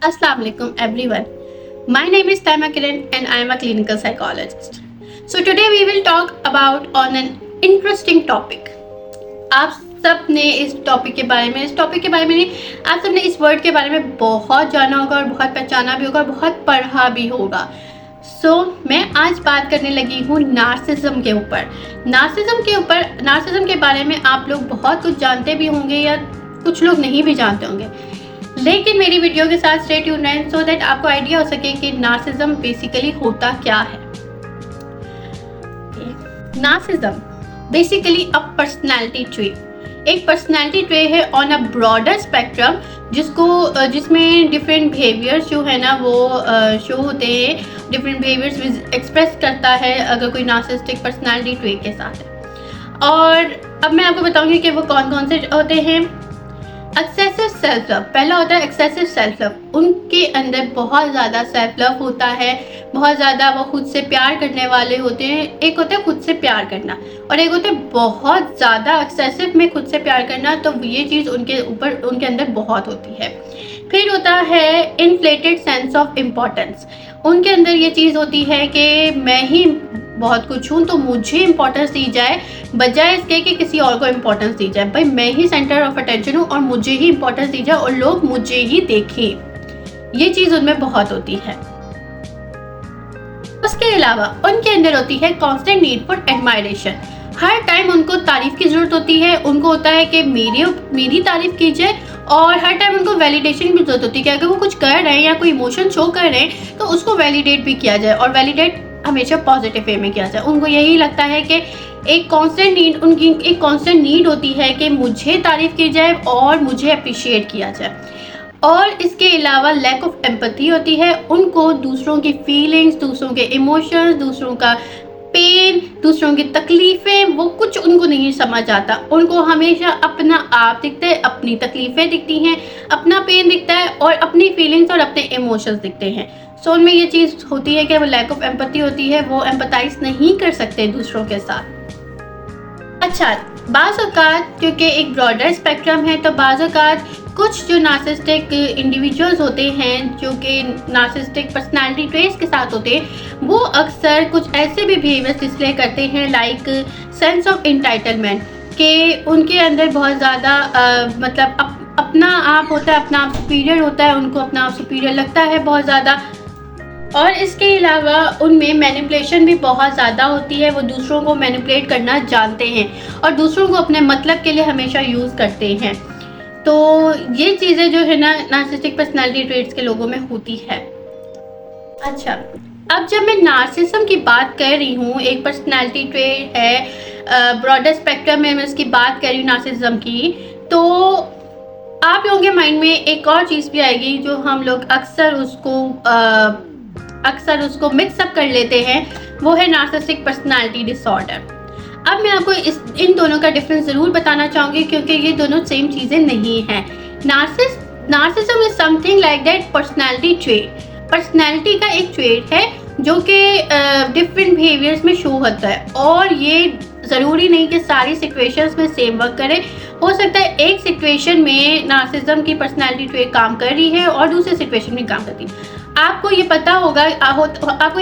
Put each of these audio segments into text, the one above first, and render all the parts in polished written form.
Assalamu alaikum everyone. My name is Taima Kiran and I am a clinical psychologist. So today we will talk about on an interesting topic. आप सब ने इस topic के बारे में नहीं, आप सब ने इस वर्ड के बारे में बहुत जाना होगा और बहुत पहचाना भी होगा और बहुत पढ़ा भी होगा. मैं आज बात करने लगी हूँ नार्सिसिज्म के ऊपर. नार्सिसिज्म के बारे में आप लोग बहुत कुछ जानते भी होंगे या कुछ लोग नहीं भी जानते होंगे, लेकिन मेरी वीडियो के साथ स्टे ट्यून्ड रहें सो दैट आपको आइडिया हो सके कि नार्सिसिज्म बेसिकली होता क्या है. Narcissism basically a personality trait. एक पर्सनालिटी ट्रेट है ऑन अ ब्रॉडर स्पेक्ट्रम जिसमें डिफरेंट बिहेवियर्स जो है ना वो शो होते हैं. डिफरेंट बिहेवियर्स एक्सप्रेस करता है अगर कोई नार्सिसिस्टिक पर्सनालिटी ट्रेट के साथ है. और अब मैं आपको बताऊंगी कि वो कौन कौन से होते हैं. Excessive self love. पहला होता है एक्सेसिव सेल्फ लव. उनके अंदर बहुत ज़्यादा सेल्फ लव होता है, बहुत ज़्यादा वो खुद से प्यार करने वाले होते हैं. एक होता है खुद से प्यार करना और एक होता है बहुत ज़्यादा एक्सेसिव में खुद से प्यार करना. तो ये चीज़ उनके अंदर बहुत होती है. फिर होता है इन्फ्लेटेड सेंस ऑफ इम्पोर्टेंस. उनके अंदर ये चीज़ होती है कि मैं ही बहुत कुछ हूँ तो मुझे इम्पोर्टेंस दी जाए बजाय इसके कि किसी और को इम्पोर्टेंस दी जाए. भाई मैं ही सेंटर ऑफ अटेंशन हूँ और मुझे ही इम्पोर्टेंस दी जाए और लोग मुझे ही देखें. ये चीज़ उनमें बहुत होती है. उसके अलावा उनके अंदर होती है constant need for admiration. Her time उनको तारीफ की ज़रूरत होती है. उनको होता है कि मेरी तारीफ की जाए और हर टाइम उनको वैलिडेशन की जरूरत होती है कि अगर वो कुछ कर रहे हैं या कोई इमोशन शो कर रहे हैं तो उसको वैलिडेट भी किया जाए और वैलिडेट हमेशा पॉजिटिव वे में किया जाए. उनको यही लगता है कि एक कांस्टेंट नीड होती है कि मुझे तारीफ की जाए और मुझे अप्रिशिएट किया जाए. और इसके अलावा लैक ऑफ एम्पैथी होती है. उनको दूसरों की फीलिंग्स, दूसरों के इमोशंस, दूसरों का पेन, दूसरों की तकलीफ़ें वो कुछ उनको नहीं समझ आता. उनको हमेशा अपना आप दिखता है, अपनी तकलीफ़ें दिखती हैं, अपना पेन दिखता है और अपनी फीलिंग्स और अपने इमोशंस दिखते हैं. सो उनमें ये चीज़ होती है कि वो लैक ऑफ एम्पैथी होती है. वो एम्पैथाइज नहीं कर सकते दूसरों के साथ. अच्छा, बाज़ औक़ात क्योंकि एक ब्रॉडर स्पेक्ट्रम है तो बाज़ औक़ात कुछ जो नार्सिसिस्टिक इंडिविजुअल्स होते हैं जो कि नार्सिसिस्टिक पर्सनालिटी ट्रेट्स के साथ होते हैं वो अक्सर कुछ ऐसे भी बिहेवियर्स डिस्प्ले करते हैं लाइक सेंस ऑफ इंटाइटलमेंट के उनके अंदर बहुत ज़्यादा मतलब अपना आप होता है, अपना आप सुपीरियर होता है, उनको अपना आप सुपीरियर लगता है बहुत ज़्यादा. और इसके अलावा उनमें मैनिपुलेशन भी बहुत ज़्यादा होती है. वो दूसरों को मैनिपुलेट करना जानते हैं और दूसरों को अपने मतलब के लिए हमेशा यूज़ करते हैं. तो ये चीज़ें जो है ना नार्सिसिस्टिक पर्सनालिटी ट्रेट्स के लोगों में होती है. अच्छा, अब जब मैं नार्सिसिज्म की बात कर रही हूँ, एक पर्सनालिटी ट्रेट है ब्रॉडर स्पेक्ट्रम में मैं इसकी बात कर रही हूँ नार्सिसिज्म की, तो आप लोगों के माइंड में एक और चीज़ भी आएगी जो हम लोग अक्सर उसको मिक्सअप कर लेते हैं. वो है नार्सिसिस्टिक पर्सनालिटी डिसऑर्डर. अब मैं आपको इन दोनों का डिफरेंस ज़रूर बताना चाहूँगी क्योंकि ये दोनों सेम चीज़ें नहीं हैं. Narcissism is something like that personality trait. Personality का एक ट्रेट है जो कि डिफरेंट बिहेवियर्स में शो होता है और ये ज़रूरी नहीं कि सारी सिचुएशंस में सेम वर्क करे. हो सकता है एक सिचुएशन में नार्सिसिज्म की पर्सनालिटी ट्रेट काम कर रही है और दूसरे सिचुएशन में काम करती है. आपको ये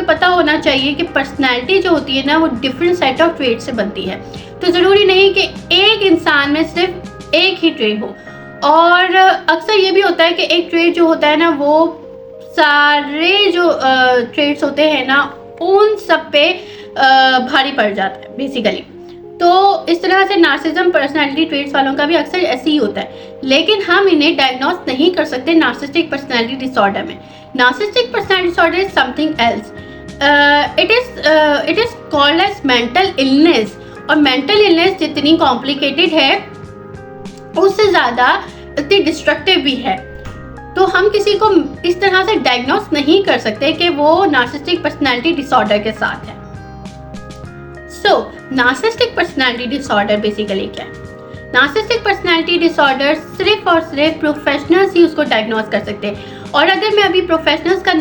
पता होना चाहिए कि पर्सनालिटी जो होती है ना वो डिफरेंट सेट ऑफ ट्रेट से बनती है. तो ज़रूरी नहीं कि एक इंसान में सिर्फ एक ही ट्रेट हो. और अक्सर ये भी होता है कि एक ट्रेट जो होता है ना वो सारे जो ट्रेट्स होते हैं ना उन सब पे भारी पड़ जाता है बेसिकली. तो इस तरह से नार्सिसिज्म पर्सनालिटी ट्रेट्स वालों का भी अक्सर ऐसे ही होता है, लेकिन हम इन्हें डायग्नोस नहीं कर सकते नार्सिसिस्टिक पर्सनालिटी डिसऑर्डर में. Narcissistic personality disorder is something else. It is called as mental illness. और मेंटल इलनेस जितनी कॉम्प्लिकेटेड है उससे ज़्यादा इतनी डिस्ट्रक्टिव भी है. तो हम किसी को इस तरह से डायग्नोस नहीं कर सकते कि वो नार्सिसिस्टिक पर्सनालिटी डिसऑर्डर के साथ है. नार्सिसिस्टिक पर्सनालिटी डिसऑर्डर बेसिकली क्या है? नार्सिसिस्टिक पर्सनालिटी डिसऑर्डर सिर्फ और सिर्फ प्रोफेशनल्स ही उसको डायग्नोस कर सकते हैं. और अगर मैं अभी प्रोफेशनल्स का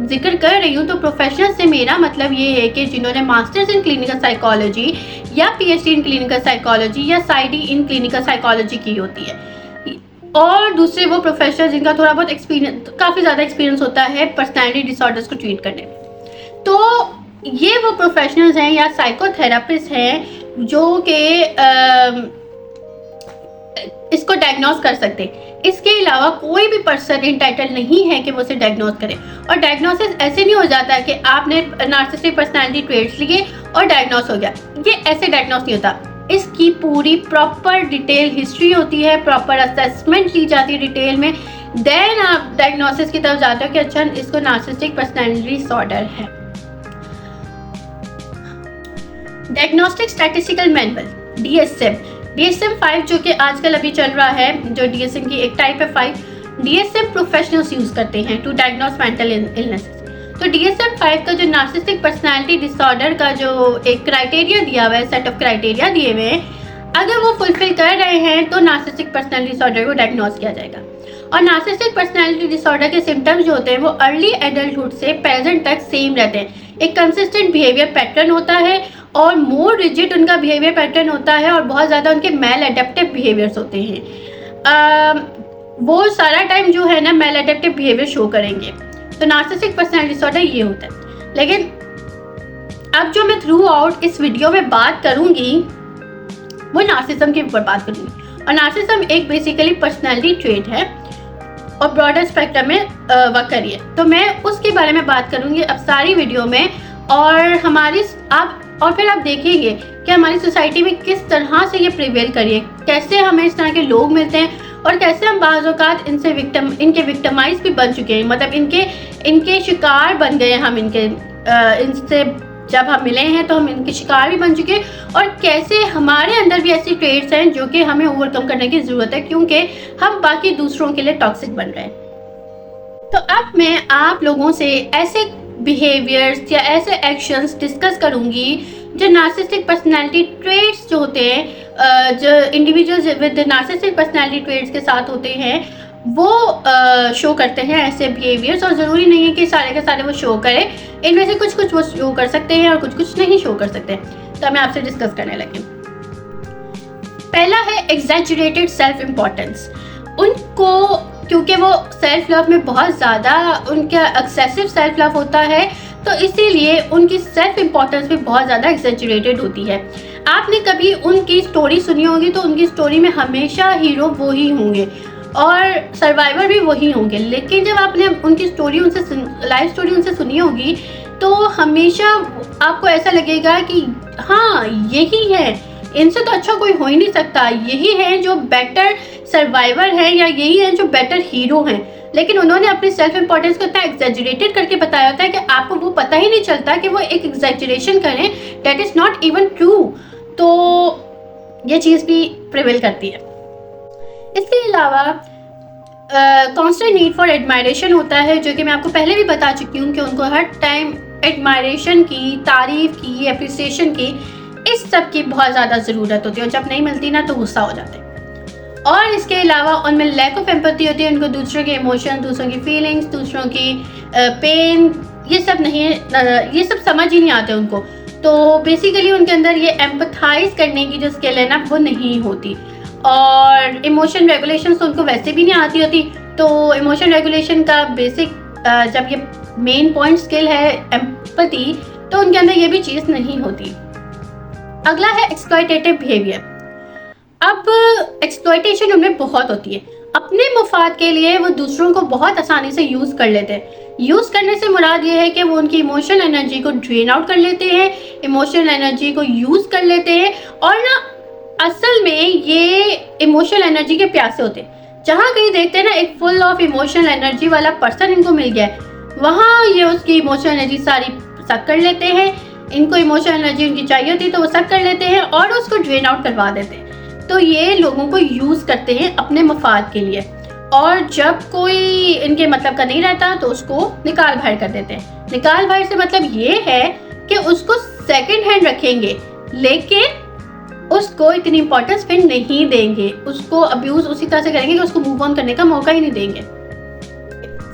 जिक्र कर रही हूँ तो प्रोफेशनल्स से मेरा मतलब ये है कि जिन्होंने मास्टर्स इन क्लिनिकल साइकोलॉजी या पीएचडी इन क्लिनिकल साइकोलॉजी या साइडी इन क्लिनिकल साइकोलॉजी की होती है. और दूसरे वो प्रोफेशनल जिनका थोड़ा बहुत एक्सपीरियंस, काफ़ी ज़्यादा एक्सपीरियंस होता है पर्सनैलिटी डिसऑर्डर्स को ट्रीट करने में। तो ये वो प्रोफेशनल्स हैं या साइकोथेरापिस्ट हैं जो कि इसको डायग्नोस कर सकते हैं। इसके अलावा कोई भी पर्सन इंटाइटल नहीं है कि वो उसे डायग्नोस करे। और डायग्नोसिस ऐसे नहीं हो जाता है कि आपने नार्सिसिस्टिक पर्सनैलिटी ट्रेट्स लिए और डायग्नोस हो गया। ये ऐसे डायग्नोस नहीं होता। इसकी पूरी प्रॉपर डिटेल हिस्ट्री होती है, प्रॉपर असेसमेंट ली जाती है डिटेल में, देन आप डायग्नोसिस की तरफ जाते हो कि अच्छा इसको नार्सिसिस्टिक पर्सनैलिटी डिसऑर्डर है। डायग्नोस्टिक स्टैटिस्टिकल मैनुअल DSM-5 जो कि आजकल अभी चल रहा है, जो DSM की एक टाइप है 5, DSM प्रोफेशनल्स यूज करते हैं टू डायग्नोस मेंटल इलनेसेस। तो DSM-5 का जो नार्सिसिस्टिक पर्सनैलिटी डिसऑर्डर का जो एक क्राइटेरिया दिया हुआ है, सेट ऑफ क्राइटेरिया दिए हुए हैं, अगर वो फुलफिल कर रहे हैं तो नार्सिसिस्टिक पर्सनैलिटी डिसऑर्डर को डायग्नोस किया जाएगा। और नार्सिसिस्टिक पर्सनैलिटी डिसऑर्डर के सिम्टम्स जो होते हैं वो अर्ली एडल्टहुड से प्रेजेंट तक सेम रहते हैं। एक कंसिस्टेंट बिहेवियर पैटर्न होता है और मोर रिजिड उनका बिहेवियर पैटर्न होता है और बहुत ज़्यादा उनके मेल एडेप्टिव बिहेवियर्स होते हैं। वो सारा टाइम जो है ना मेल एडेप्टिव बिहेवियर शो करेंगे। तो नार्सिसिस्टिक पर्सनैलिटी डिसऑर्डर ये होता है। लेकिन अब जो मैं थ्रू आउट इस वीडियो में बात करूँगी वो नार्सिसिज्म के ऊपर बात करूँगी। और नार्सिसिज्म एक बेसिकली पर्सनैलिटी ट्रेट है और ब्रॉडर स्पेक्ट्रम में वर्क करिए, तो मैं उसके बारे में बात करूँगी अब सारी वीडियो में। और फिर आप देखेंगे कि हमारी सोसाइटी में किस तरह से ये प्रिवेल करिए, कैसे हमें इस तरह के लोग मिलते हैं और कैसे हम बाज़ औक़ात इनके विक्टिमाइज भी बन चुके हैं, मतलब इनके शिकार बन गए हम, इनसे जब हम मिले हैं तो हम इनके शिकार भी बन चुके हैं। और कैसे हमारे अंदर भी ऐसी ट्रेट्स हैं जो कि हमें ओवरकम करने की ज़रूरत है, क्योंकि हम बाकी दूसरों के लिए टॉक्सिक बन रहे हैं। तो अब मैं आप लोगों से ऐसे बिहेवियर्स या ऐसे एक्शंस डिस्कस करूंगी जो नार्सिसिस्टिक पर्सनैलिटी ट्रेट्स जो होते हैं, जो individuals with narcissistic personality traits के साथ होते हैं, वो शो करते हैं ऐसे बिहेवियर्स। और ज़रूरी नहीं है कि सारे के सारे वो शो करें, इनमें से कुछ कुछ वो शो कर सकते हैं और कुछ कुछ नहीं शो कर सकते। तो मैं आपसे डिस्कस करने लगी। पहला है एग्जैजरेटेड सेल्फ इम्पोर्टेंस। उनको, क्योंकि वो सेल्फ लव में बहुत ज़्यादा उनका एक्सेसिव सेल्फ लव होता है, तो इसीलिए उनकी सेल्फ इम्पोर्टेंस भी बहुत ज़्यादा एक्सैजरेटेड होती है। आपने कभी उनकी स्टोरी सुनी होगी तो उनकी स्टोरी में हमेशा हीरो वो ही होंगे और सर्वाइवर भी वही होंगे। लेकिन जब आपने उनकी स्टोरी लाइफ स्टोरी उनसे सुनी होगी तो हमेशा आपको ऐसा लगेगा कि हाँ यही है, इनसे तो अच्छा कोई हो ही नहीं सकता, यही है जो बेटर सर्वाइवर है या यही है जो बेटर हीरो हैं। लेकिन उन्होंने अपनी सेल्फ इम्पोर्टेंस को इतना एक्सैजरेटेड करके बताया होता है कि आपको वो पता ही नहीं चलता कि वो एक एक्सैजरेशन करें, that is not even true. तो ये चीज़ भी प्रिवेल करती है। इसके अलावा कॉन्स्टेंट नीड फॉर एडमायरेशन होता है, जो कि मैं आपको पहले भी बता चुकी हूँ कि उनको हर टाइम एडमायरेशन की, तारीफ की, एप्रिसिएशन की, इस सब की बहुत ज़्यादा ज़रूरत होती है और जब नहीं मिलती ना तो गुस्सा हो जाते हैं। और इसके अलावा उनमें लैक ऑफ एम्पैथी होती है, उनको दूसरों के इमोशन, दूसरों की फीलिंग्स, दूसरों की पेन, ये सब नहीं है, ये सब समझ ही नहीं आते उनको। तो बेसिकली उनके अंदर ये एम्पथाइज करने की जो स्किल है ना वो नहीं होती। और इमोशन रेगुलेशन तो उनको वैसे भी नहीं आती होती। तो इमोशन रेगुलेशन का बेसिक जब ये मेन पॉइंट स्किल है एम्पैथी, तो उनके अंदर ये भी चीज़ नहीं होती। अगला है एक्सप्लॉयटेटिव बिहेवियर। अब एक्सप्लॉयटेशन उनमें बहुत होती है, अपने मुफाद के लिए वो दूसरों को बहुत आसानी से यूज़ कर लेते हैं। यूज़ करने से मुराद ये है कि वो उनकी इमोशनल एनर्जी को ड्रेन आउट कर लेते हैं, इमोशनल एनर्जी को यूज़ कर लेते हैं और ना असल में ये इमोशनल एनर्जी के प्यासे होते हैं। जहाँ कहीं देखते हैं ना एक फुल ऑफ इमोशनल एनर्जी वाला पर्सन इनको मिल गया है, वहाँ ये उसकी इमोशनल एनर्जी सारी सक कर लेते हैं। इनको इमोशनल एनर्जी उनकी चाहिए होती है तो वो सक कर लेते हैं और उसको ड्रेन आउट करवा देते हैं। तो ये लोगों को यूज़ करते हैं अपने मफाद के लिए, और जब कोई इनके मतलब का नहीं रहता तो उसको निकाल बाहर कर देते हैं। निकाल बाहर से मतलब ये है कि उसको सेकंड हैंड रखेंगे, लेकिन उसको इतनी इंपॉर्टेंस फिर नहीं देंगे, उसको अब्यूज़ उसी तरह से करेंगे कि उसको मूव ऑन करने का मौका ही नहीं देंगे।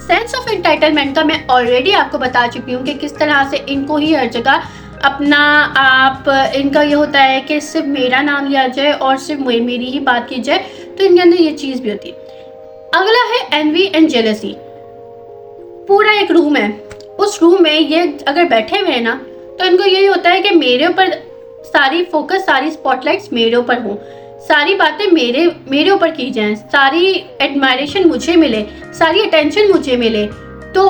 सेंस ऑफ एंटाइटलमेंट का मैं ऑलरेडी आपको बता चुकी हूँ कि किस तरह से इनको ही हर जगह अपना आप, इनका ये होता है कि सिर्फ मेरा नाम लिया जाए और सिर्फ मेरी ही बात की जाए, तो इनके अंदर ये चीज़ भी होती है। अगला है एनवी एंड जेलसी। पूरा एक रूम है, उस रूम में ये अगर बैठे हुए हैं ना तो इनको यही होता है कि मेरे ऊपर सारी फोकस, सारी स्पॉटलाइट्स मेरे ऊपर हो, सारी बातें मेरे ऊपर की जाएं, सारी एडमायरेशन मुझे मिले, सारी अटेंशन मुझे मिले। तो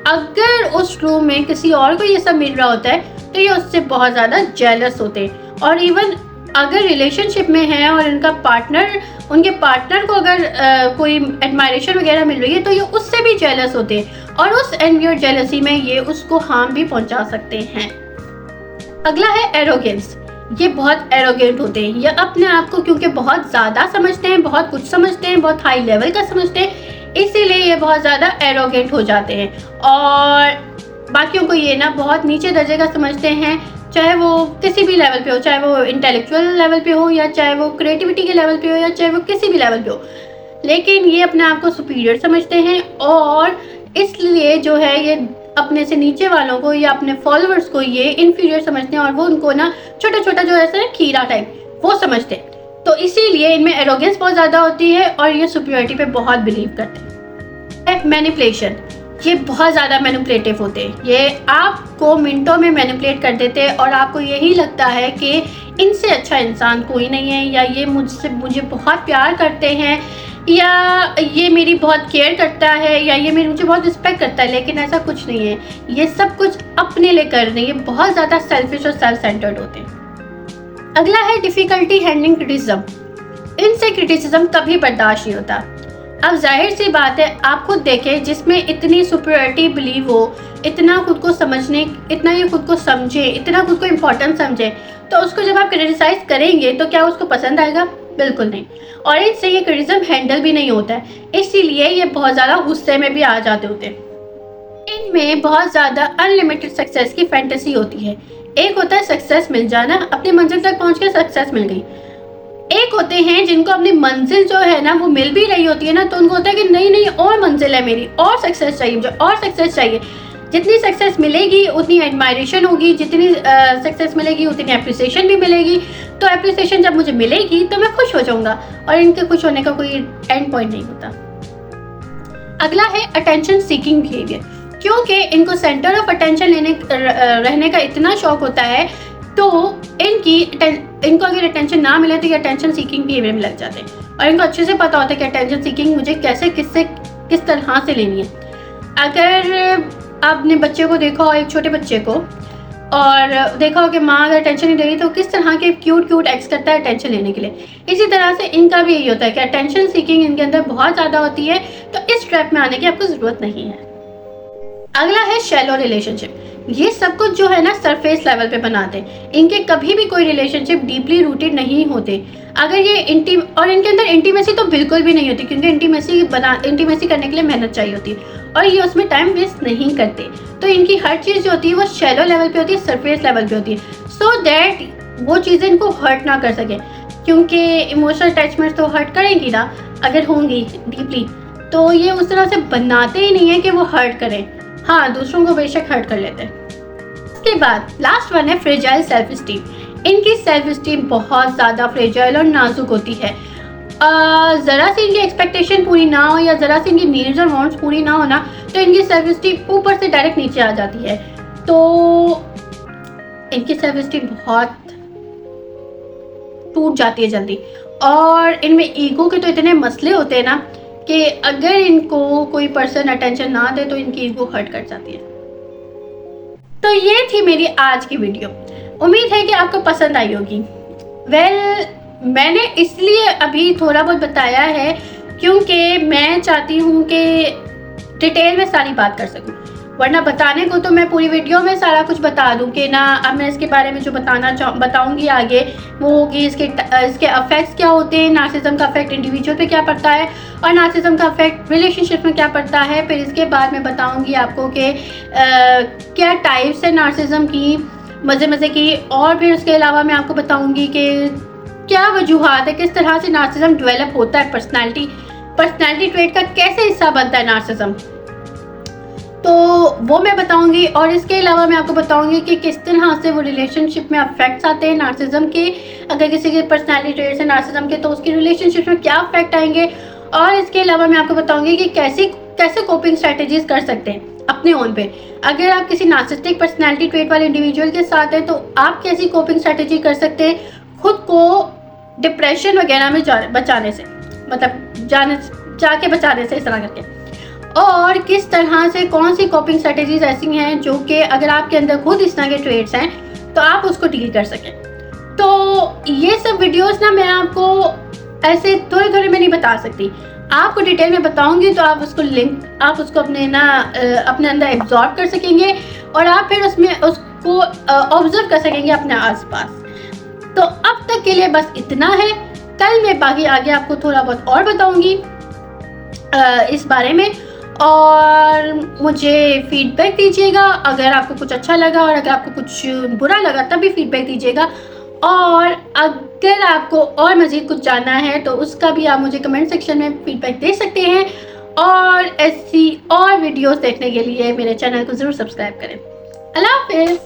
अगर उस रूम में किसी और को ये सब मिल रहा होता है तो ये उससे बहुत ज़्यादा जेलस होते हैं। और इवन अगर रिलेशनशिप में है और उनके पार्टनर को अगर कोई एडमायरेशन वगैरह मिल रही है तो ये उससे भी जेलस होते हैं और उस एनवी और जेलसी में ये उसको हार्म भी पहुंचा सकते हैं। अगला है एरोगेंस। ये बहुत एरोगेंट होते हैं, ये अपने आप को क्योंकि बहुत ज़्यादा समझते हैं, बहुत कुछ समझते हैं, बहुत हाई लेवल का समझते हैं, इसीलिए ये बहुत ज़्यादा एरोगेंट हो जाते हैं और बाकियों को ये ना बहुत नीचे दर्जे का समझते हैं, चाहे वो किसी भी लेवल पे हो, चाहे वो इंटेलेक्चुअल लेवल पे हो या चाहे वो क्रिएटिविटी के लेवल पे हो या चाहे वो किसी भी लेवल पे हो, लेकिन ये अपने आप को सुपीरियर समझते हैं और इसलिए जो है ये अपने से नीचे वालों को या अपने फॉलोअर्स को ये इन्फीरियर समझते हैं और वो उनको ना छोटा छोटा जो ऐसा खीरा टाइप वो समझते हैं। तो इसीलिए इनमें एरोगेंस बहुत ज़्यादा होती है और ये सुपीरियरिटी पे बहुत बिलीव करते हैं। मैनिपुलेशन, ये बहुत ज़्यादा मैनिपुलेटिव होते हैं, ये आपको मिनटों में मैनिपुलेट कर देते हैं और आपको यही लगता है कि इनसे अच्छा इंसान कोई नहीं है, या ये मुझे बहुत प्यार करते हैं, या ये मेरी बहुत केयर करता है, या ये मुझे बहुत रिस्पेक्ट करता है, लेकिन ऐसा कुछ नहीं है। ये सब कुछ अपने लिए कर रहे हैं, ये बहुत ज़्यादा सेल्फिश और सेल्फ सेंटर्ड होते हैं। अगला है डिफ़िकल्टी हैंडलिंग क्रिटिसिज्म। इनसे क्रिटिसिज्म कभी बर्दाश्त नहीं होता। अब जाहिर सी बात है, आप खुद देखें, जिसमें इतनी सुपीरियरिटी बिलीव हो, इतना खुद को समझने, इतना ये खुद को समझे, इतना खुद को इम्पोर्टेंट समझे, तो उसको जब आप क्रिटिसाइज करेंगे तो क्या उसको पसंद आएगा? बिल्कुल नहीं। और इनसे ये क्रिटिसिज्म हैंडल भी नहीं होता है, इसीलिए ये बहुत ज़्यादा गुस्से में भी आ जाते होते हैं। इनमें बहुत ज़्यादा अनलिमिटेड सक्सेस की फैंटेसी होती है। एक होता है सक्सेस मिल जाना, अपनी मंजिल तक पहुँच के सक्सेस मिल गई। एक होते हैं जिनको अपनी मंजिल जो है ना वो मिल भी रही होती है ना, तो उनको होता है कि नहीं और मंजिल है मेरी, और सक्सेस चाहिए मुझे, और सक्सेस चाहिए। जितनी सक्सेस मिलेगी उतनी एडमायरेशन होगी, जितनी सक्सेस मिलेगी उतनी एप्रिसिएशन भी मिलेगी। तो एप्रिसिएशन जब मुझे मिलेगी तो मैं खुश हो जाऊंगा, और इनके खुश होने का कोई एंड पॉइंट नहीं होता। अगला है अटेंशन सीकिंग बिहेवियर। क्योंकि इनको सेंटर ऑफ अटेंशन रहने का इतना शौक होता है, तो इनको अगर अटेंशन ना मिले तो ये अटेंशन सीकिंग बिहेवियर में लग जाते हैं और इनको अच्छे से पता होता है कि अटेंशन सीकिंग मुझे कैसे किस तरह से लेनी है। अगर आपने बच्चे को देखा हो, एक छोटे बच्चे को, और देखा हो कि माँ अगर अटेंशन नहीं दे रही तो किस तरह के क्यूट एक्ट्स करता है अटेंशन लेने के लिए, इसी तरह से इनका भी यही होता है कि अटेंशन सीकिंग इनके अंदर बहुत ज़्यादा होती है। तो इस ट्रैप में आने की आपको ज़रूरत नहीं है। अगला है शैलो रिलेशनशिप। ये सब कुछ जो है ना सरफेस लेवल पे बनाते हैं, इनके कभी भी कोई रिलेशनशिप डीपली रूटेड नहीं होते। अगर ये और इनके अंदर इंटीमेसी तो बिल्कुल भी नहीं होती, क्योंकि इंटीमेसी करने के लिए मेहनत चाहिए होती है और ये उसमें टाइम वेस्ट नहीं करते। तो इनकी हर चीज़ जो होती है वो शैलो लेवल पे होती है, सरफेस लेवल पे होती है, सो दैट वो चीज़ें इनको हर्ट ना कर सके, क्योंकि इमोशनल अटैचमेंट तो हर्ट करेंगी ना अगर होंगी डीपली, तो ये उस तरह से बनाते ही नहीं है कि वो हर्ट करें। हाँ, दूसरों को बेशक हर्ट कर लेते हैं। इसके बाद लास्ट वन है फ्रेजाइल सेल्फ स्टीम। इनकी सेल्फ स्टीम बहुत ज़्यादा फ्रेजाइल और नाजुक होती है। ज़रा सी इनकी एक्सपेक्टेशन पूरी ना हो या ज़रा सी इनकी नीड्स और वांट्स पूरी ना हो ना, तो इनकी सेल्फ स्टीम ऊपर से डायरेक्ट नीचे आ जाती है। तो इनकी सेल्फ स्टीम बहुत टूट जाती है जल्दी, और इनमें ईगो के तो इतने मसले होते हैं ना कि अगर इनको कोई पर्सन अटेंशन ना दे तो इनकी ईगो हर्ट कर जाती है। तो ये थी मेरी आज की वीडियो, उम्मीद है कि आपको पसंद आई होगी। मैंने इसलिए अभी थोड़ा बहुत बताया है क्योंकि मैं चाहती हूँ कि डिटेल में सारी बात कर सकूँ, वरना बताने को तो मैं पूरी वीडियो में सारा कुछ बता दूँ कि ना, अब मैं इसके बारे में जो बताऊँगी आगे वो होगी इसके अफेक्ट्स क्या होते हैं, नार्सिसिज्म का अफेक्ट इंडिविजुअल पे क्या पड़ता है और नार्सिसिज्म का अफेक्ट रिलेशनशिप में क्या पड़ता है। फिर इसके बाद मैं बताऊँगी आपको कि क्या टाइप्स है नार्सिसिज्म की, मज़े की, और फिर उसके अलावा मैं आपको बताऊँगी कि क्या वजूहात है, किस तरह से नार्सिसिज्म डेवलप होता है, पर्सनैलिटी ट्रेट का कैसे हिस्सा बनता है नार्सिसिज्म, तो वो मैं बताऊंगी। और इसके अलावा मैं आपको बताऊंगी कि किस तरह से वो रिलेशनशिप में अफेक्ट्स आते हैं नार्सिसिज्म के। अगर किसी के पर्सनैलिटी ट्रेट्स है नार्सिसिज्म के तो उसकी रिलेशनशिप में क्या अफेक्ट आएंगे, और इसके अलावा मैं आपको बताऊंगी कि कैसे कोपिंग स्ट्रैटेजीज कर सकते हैं अपने ओन पे। अगर आप किसी नार्सिसिस्टिक पर्सनैलिटी ट्रेट वाले इंडिविजुअल के साथ हैं तो आप कैसी कोपिंग स्ट्रैटेजी कर सकते हैं खुद को डिप्रेशन वगैरह में बचाने से, मतलब जाके बचाने से, इस तरह करके। और किस तरह से कौन सी कोपिंग स्ट्रैटेजीज ऐसी हैं जो कि अगर आपके अंदर खुद इस तरह के ट्रेट्स हैं तो आप उसको डील कर सकें। तो ये सब वीडियोस ना मैं आपको ऐसे थोड़े थोड़े में नहीं बता सकती, आपको डिटेल में बताऊंगी तो आप उसको अपने अंदर एब्जॉर्ब कर सकेंगे और आप फिर उसको ऑब्जर्व कर सकेंगे अपने आसपास। तो अब तक के लिए बस इतना है। कल मैं बाकी आगे आपको थोड़ा बहुत और बताऊंगी इस बारे में, और मुझे फीडबैक दीजिएगा अगर आपको कुछ अच्छा लगा, और अगर आपको कुछ बुरा लगा तब भी फीडबैक दीजिएगा। और अगर आपको और मज़ीद कुछ जानना है तो उसका भी आप मुझे कमेंट सेक्शन में फीडबैक दे सकते हैं। और ऐसी और वीडियोस देखने के लिए मेरे चैनल को ज़रूर सब्सक्राइब करें। अल्लाह हाफ़िज़।